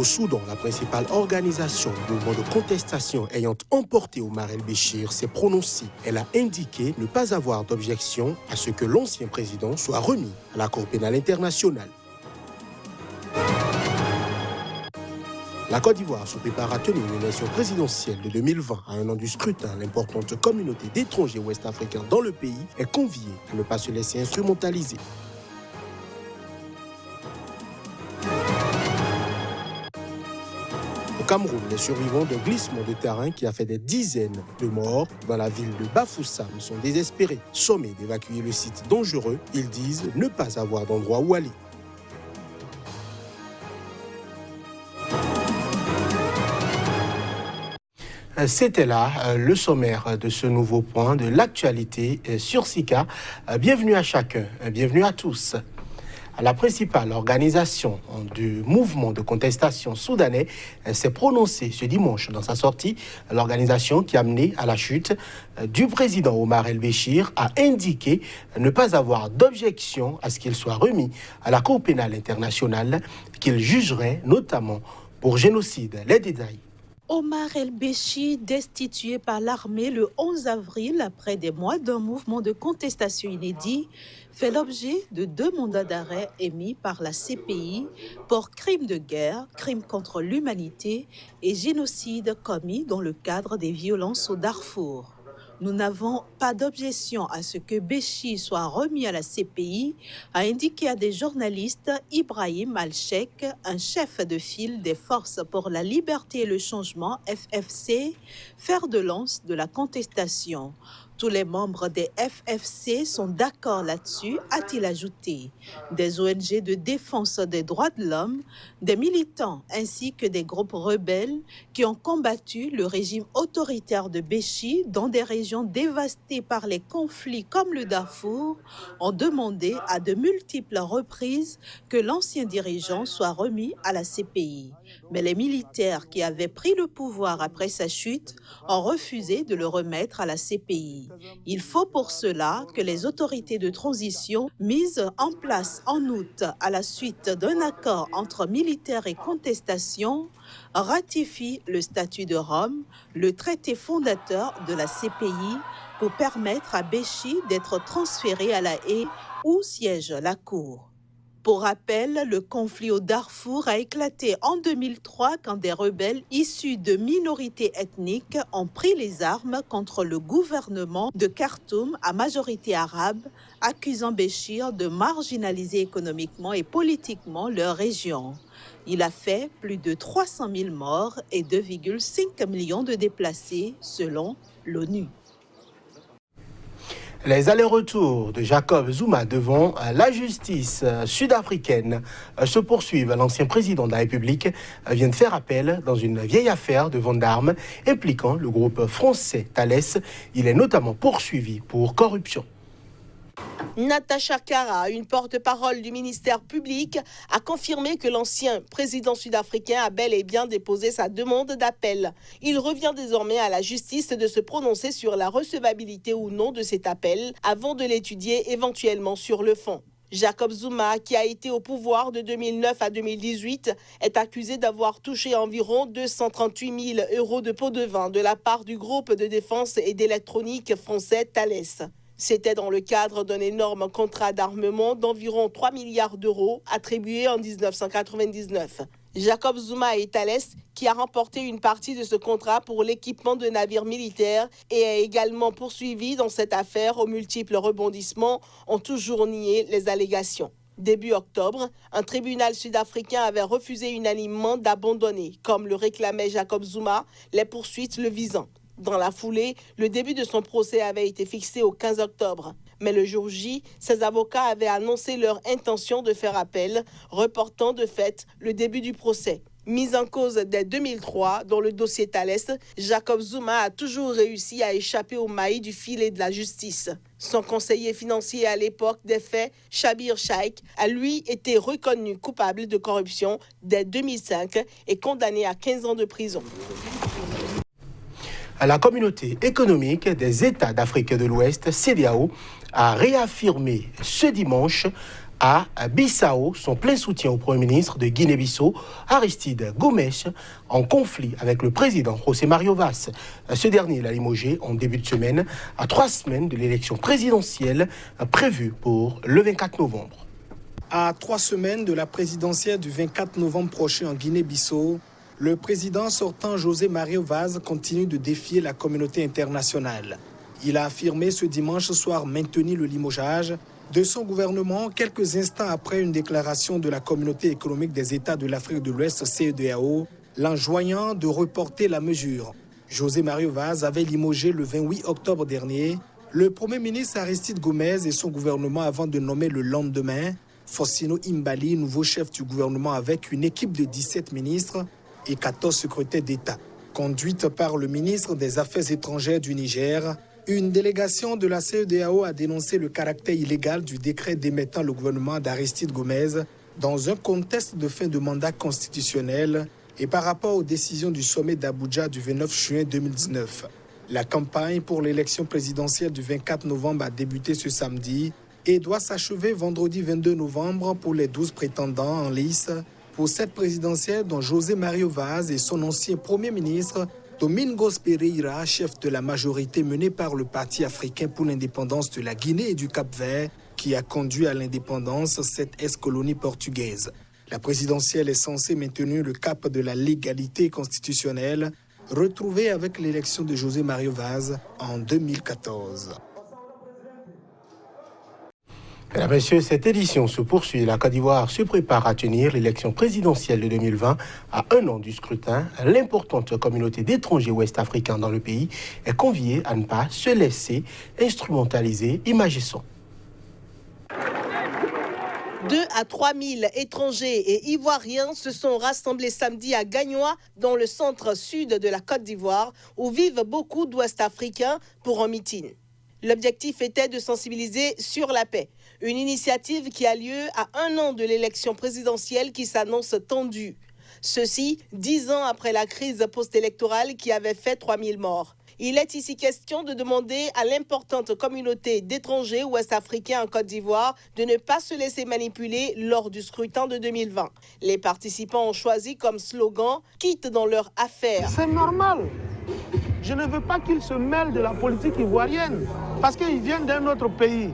Au Soudan, la principale organisation du mouvement de contestation ayant emporté Omar el-Béchir s'est prononcée. Elle a indiqué ne pas avoir d'objection à ce que l'ancien président soit remis à la Cour pénale internationale. La Côte d'Ivoire se prépare à tenir une élection présidentielle de 2020 à un an du scrutin. L'importante communauté d'étrangers ouest-africains dans le pays est conviée à ne pas se laisser instrumentaliser. Au Cameroun, les survivants d'un glissement de terrain qui a fait des dizaines de morts dans la ville de Bafoussam sont désespérés. Sommés d'évacuer le site dangereux, ils disent ne pas avoir d'endroit où aller. C'était là le sommaire de ce nouveau point de l'actualité sur SICA. Bienvenue à chacun, bienvenue à tous. La principale organisation du mouvement de contestation soudanais s'est prononcée ce dimanche dans sa sortie. L'organisation qui a mené à la chute du président Omar el-Béchir a indiqué ne pas avoir d'objection à ce qu'il soit remis à la Cour pénale internationale qu'il jugerait notamment pour génocide. Les détails. Omar el-Béchir, destitué par l'armée le 11 avril après des mois d'un mouvement de contestation inédit, fait l'objet de 2 mandats d'arrêt émis par la CPI pour crimes de guerre, crimes contre l'humanité et génocide commis dans le cadre des violences au Darfour. Nous n'avons pas d'objection à ce que Béchir soit remis à la CPI, a indiqué à des journalistes Ibrahim Al-Sheikh, un chef de file des Forces pour la liberté et le changement, FFC, fer de lance de la contestation. Tous les membres des FFC sont d'accord là-dessus, a-t-il ajouté. Des ONG de défense des droits de l'homme, des militants ainsi que des groupes rebelles qui ont combattu le régime autoritaire de Béchir dans des régions dévastées par les conflits comme le Darfour ont demandé à de multiples reprises que l'ancien dirigeant soit remis à la CPI. Mais les militaires qui avaient pris le pouvoir après sa chute ont refusé de le remettre à la CPI. Il faut pour cela que les autorités de transition mises en place en août à la suite d'un accord entre militaires et contestation ratifient le statut de Rome, le traité fondateur de la CPI, pour permettre à Béchir d'être transféré à La Haye où siège la Cour. Pour rappel, le conflit au Darfour a éclaté en 2003 quand des rebelles issus de minorités ethniques ont pris les armes contre le gouvernement de Khartoum à majorité arabe, accusant Béchir de marginaliser économiquement et politiquement leur région. Il a fait plus de 300 000 morts et 2,5 millions de déplacés selon l'ONU. Les allers-retours de Jacob Zuma devant la justice sud-africaine se poursuivent. L'ancien président de la République vient de faire appel dans une vieille affaire de vente d'armes impliquant le groupe français Thales. Il est notamment poursuivi pour corruption. Natacha Kara, une porte-parole du ministère public, a confirmé que l'ancien président sud-africain a bel et bien déposé sa demande d'appel. Il revient désormais à la justice de se prononcer sur la recevabilité ou non de cet appel avant de l'étudier éventuellement sur le fond. Jacob Zuma, qui a été au pouvoir de 2009 à 2018, est accusé d'avoir touché environ 238 000 € de pots de vin de la part du groupe de défense et d'électronique français Thales. C'était dans le cadre d'un énorme contrat d'armement d'environ 3 milliards d'euros attribué en 1999. Jacob Zuma et Thales, qui a remporté une partie de ce contrat pour l'équipement de navires militaires et est également poursuivi dans cette affaire aux multiples rebondissements, ont toujours nié les allégations. Début octobre, un tribunal sud-africain avait refusé unanimement d'abandonner, comme le réclamait Jacob Zuma, les poursuites le visant. Dans la foulée, le début de son procès avait été fixé au 15 octobre. Mais le jour J, ses avocats avaient annoncé leur intention de faire appel, reportant de fait le début du procès. Mis en cause dès 2003 dans le dossier Thales, Jacob Zuma a toujours réussi à échapper aux mailles du filet de la justice. Son conseiller financier à l'époque des faits, Schabir Shaik, a lui été reconnu coupable de corruption dès 2005 et condamné à 15 ans de prison. La communauté économique des États d'Afrique de l'Ouest, CEDEAO, a réaffirmé ce dimanche À Bissau, son plein soutien au Premier ministre de Guinée-Bissau, Aristide Gomes, en conflit avec le président José Mario Vaz. Ce dernier l'a limogé en début de semaine, à 3 semaines de l'élection présidentielle prévue pour le 24 novembre. À 3 semaines de la présidentielle du 24 novembre prochain en Guinée-Bissau, le président sortant José Mario Vaz continue de défier la communauté internationale. Il a affirmé ce dimanche soir maintenir le limogeage de son gouvernement quelques instants après une déclaration de la Communauté économique des États de l'Afrique de l'Ouest, CEDEAO, l'enjoignant de reporter la mesure. José Mario Vaz avait limogé le 28 octobre dernier le Premier ministre Aristide Gomes et son gouvernement avant de nommer le lendemain Faustino Imbali, nouveau chef du gouvernement avec une équipe de 17 ministres et 14 secrétaires d'État. Conduite par le ministre des Affaires étrangères du Niger, une délégation de la CEDEAO a dénoncé le caractère illégal du décret démettant le gouvernement d'Aristide Gomes dans un contexte de fin de mandat constitutionnel et par rapport aux décisions du sommet d'Abuja du 29 juin 2019. La campagne pour l'élection présidentielle du 24 novembre a débuté ce samedi et doit s'achever vendredi 22 novembre pour les 12 prétendants en lice pour cette présidentielle dont José Mario Vaz et son ancien Premier ministre Domingos Pereira, chef de la majorité menée par le Parti africain pour l'indépendance de la Guinée et du Cap-Vert, qui a conduit à l'indépendance cette ex-colonie portugaise. La présidentielle est censée maintenir le cap de la légalité constitutionnelle, retrouvée avec l'élection de José Mario Vaz en 2014. Mesdames et messieurs, cette édition se poursuit. La Côte d'Ivoire se prépare à tenir l'élection présidentielle de 2020 à 1 an du scrutin. L'importante communauté d'étrangers ouest-africains dans le pays est conviée à ne pas se laisser instrumentaliser. Images et sons. 2 à 3 000 étrangers et Ivoiriens se sont rassemblés samedi à Gagnoa, dans le centre-sud de la Côte d'Ivoire, où vivent beaucoup d'Ouest-Africains pour un meeting. L'objectif était de sensibiliser sur la paix, une initiative qui a lieu à 1 an de l'élection présidentielle qui s'annonce tendue. Ceci 10 ans après la crise post-électorale qui avait fait 3 000 morts. Il est ici question de demander à l'importante communauté d'étrangers ouest-africains en Côte d'Ivoire de ne pas se laisser manipuler lors du scrutin de 2020. Les participants ont choisi comme slogan « Quitte dans leur affaire ». C'est normal. Je ne veux pas qu'ils se mêlent de la politique ivoirienne parce qu'ils viennent d'un autre pays.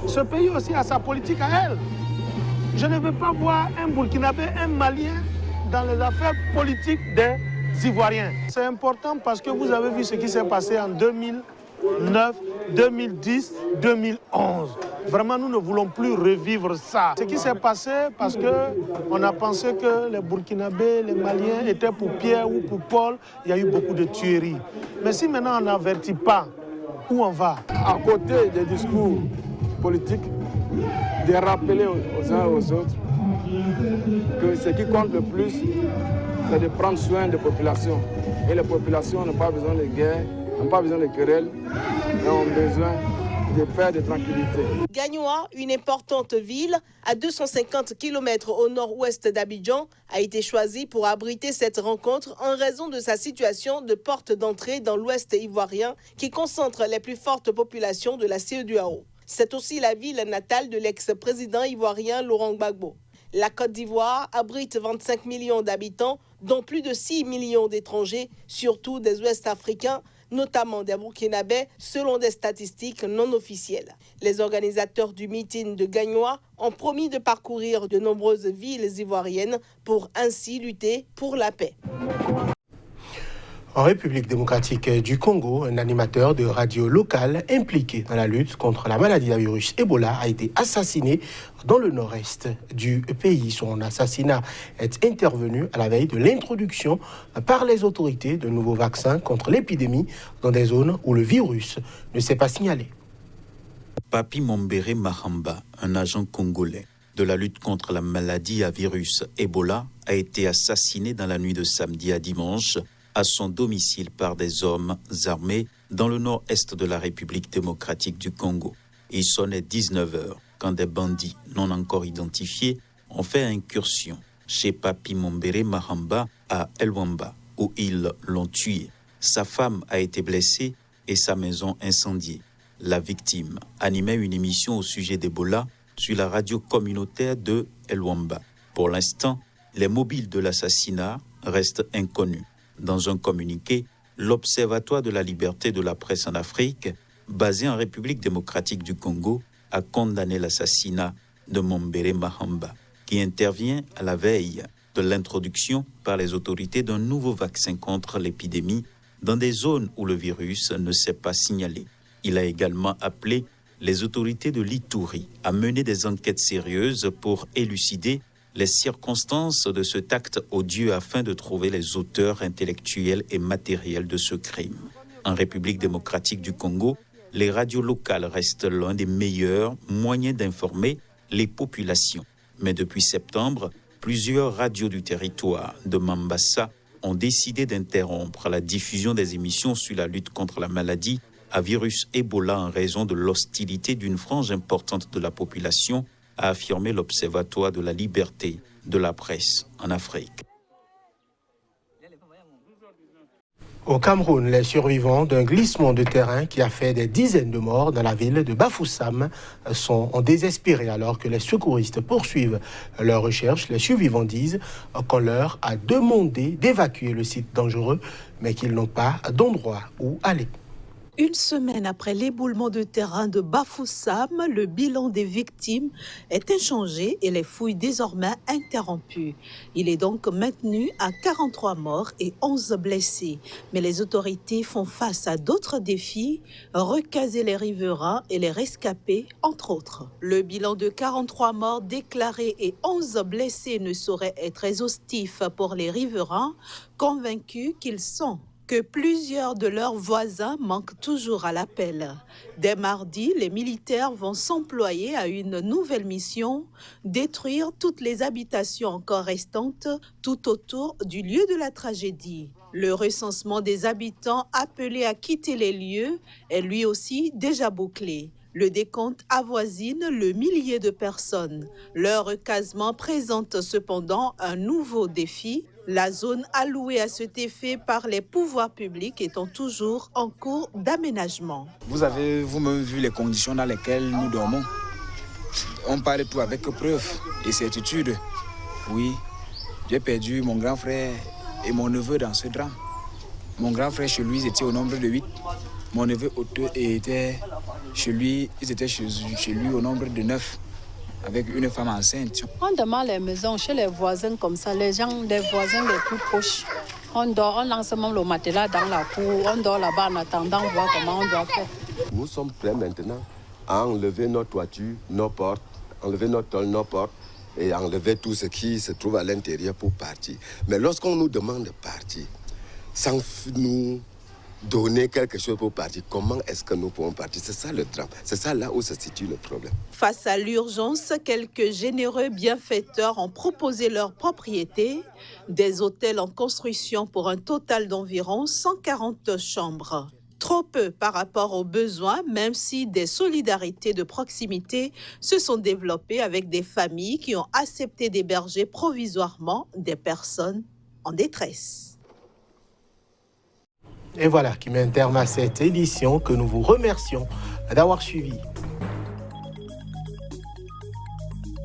Ce pays aussi a sa politique à elle. Je ne veux pas voir un Burkinabé, un Malien dans les affaires politiques des Ivoiriens. C'est important parce que vous avez vu ce qui s'est passé en 2009, 2010, 2011. Vraiment, nous ne voulons plus revivre ça. Ce qui s'est passé parce qu'on a pensé que les Burkinabés, les Maliens étaient pour Pierre ou pour Paul. Il y a eu beaucoup de tueries. Mais si maintenant on n'avertit pas, où on va? À côté des discours politiques, de rappeler aux uns et aux autres que ce qui compte le plus, c'est de prendre soin des populations. Et les populations n'ont pas besoin de guerre, n'ont pas besoin de querelles, mais ont besoin de paix, de tranquillité. Gagnoa, une importante ville à 250 km au nord-ouest d'Abidjan, a été choisie pour abriter cette rencontre en raison de sa situation de porte d'entrée dans l'ouest ivoirien qui concentre les plus fortes populations de la CEDEAO. C'est aussi la ville natale de l'ex-président ivoirien Laurent Gbagbo. La Côte d'Ivoire abrite 25 millions d'habitants, dont plus de 6 millions d'étrangers, surtout des Ouest-Africains, notamment des Burkinabés, selon des statistiques non officielles. Les organisateurs du meeting de Gagnoa ont promis de parcourir de nombreuses villes ivoiriennes pour ainsi lutter pour la paix. En République démocratique du Congo, un animateur de radio locale impliqué dans la lutte contre la maladie à virus Ebola a été assassiné dans le nord-est du pays. Son assassinat est intervenu à la veille de l'introduction par les autorités de nouveaux vaccins contre l'épidémie dans des zones où le virus ne s'est pas signalé. Papi Mombere Mahamba, un agent congolais de la lutte contre la maladie à virus Ebola, a été assassiné dans la nuit de samedi à dimanche à son domicile par des hommes armés dans le nord-est de la République démocratique du Congo. Il sonnait 19h quand des bandits non encore identifiés ont fait incursion chez Papi Mombere Mahamba à Elwamba, où ils l'ont tué. Sa femme a été blessée et sa maison incendiée. La victime animait une émission au sujet d'Ebola sur la radio communautaire de El-Wamba. Pour l'instant, les mobiles de l'assassinat restent inconnus. Dans un communiqué, l'Observatoire de la liberté de la presse en Afrique, basé en République démocratique du Congo, a condamné l'assassinat de Mombere Mahamba, qui intervient à la veille de l'introduction par les autorités d'un nouveau vaccin contre l'épidémie dans des zones où le virus ne s'est pas signalé. Il a également appelé les autorités de l'Ituri à mener des enquêtes sérieuses pour élucider les circonstances de cet acte odieux afin de trouver les auteurs intellectuels et matériels de ce crime. En République démocratique du Congo, les radios locales restent l'un des meilleurs moyens d'informer les populations. Mais depuis septembre, plusieurs radios du territoire de Mambasa ont décidé d'interrompre la diffusion des émissions sur la lutte contre la maladie à virus Ebola en raison de l'hostilité d'une frange importante de la population, a affirmé l'Observatoire de la liberté de la presse en Afrique. Au Cameroun, les survivants d'un glissement de terrain qui a fait des dizaines de morts dans la ville de Bafoussam sont désespérés alors que les secouristes poursuivent leurs recherches. Les survivants disent qu'on leur a demandé d'évacuer le site dangereux, mais qu'ils n'ont pas d'endroit où aller. Une semaine après l'éboulement de terrain de Bafoussam, le bilan des victimes est inchangé et les fouilles désormais interrompues. Il est donc maintenu à 43 morts et 11 blessés. Mais les autorités font face à d'autres défis, recaser les riverains et les rescapés, entre autres. Le bilan de 43 morts déclarés et 11 blessés ne saurait être exhaustif pour les riverains, convaincus qu'ils sont que plusieurs de leurs voisins manquent toujours à l'appel. Dès mardi, les militaires vont s'employer à une nouvelle mission, détruire toutes les habitations encore restantes tout autour du lieu de la tragédie. Le recensement des habitants appelés à quitter les lieux est lui aussi déjà bouclé. Le décompte avoisine le millier de personnes. Leur recasement présente cependant un nouveau défi. La zone allouée à cet effet par les pouvoirs publics étant toujours en cours d'aménagement. Vous avez vous-même vu les conditions dans lesquelles nous dormons. On parle tout avec preuve et certitude. Oui, j'ai perdu mon grand frère et mon neveu dans ce drame. Mon grand frère chez lui, ils étaient au nombre de 8. Mon neveu était chez lui, ils étaient chez lui au nombre de 9. Avec une femme enceinte. On demande les maisons chez les voisins comme ça, les voisins les plus proches. On lance même le matelas dans la cour, on dort là-bas en attendant voir comment on doit faire. Nous sommes prêts maintenant à enlever nos toitures, nos portes, enlever nos tôles, nos portes et enlever tout ce qui se trouve à l'intérieur pour partir. Mais lorsqu'on nous demande de partir, sans nous donner quelque chose pour partir, comment est-ce que nous pouvons partir? C'est ça le drame, c'est ça là où se situe le problème. Face à l'urgence, quelques généreux bienfaiteurs ont proposé leur propriété, des hôtels en construction pour un total d'environ 140 chambres. Trop peu par rapport aux besoins, même si des solidarités de proximité se sont développées avec des familles qui ont accepté d'héberger provisoirement des personnes en détresse. Et voilà qui met un terme à cette édition que nous vous remercions d'avoir suivi.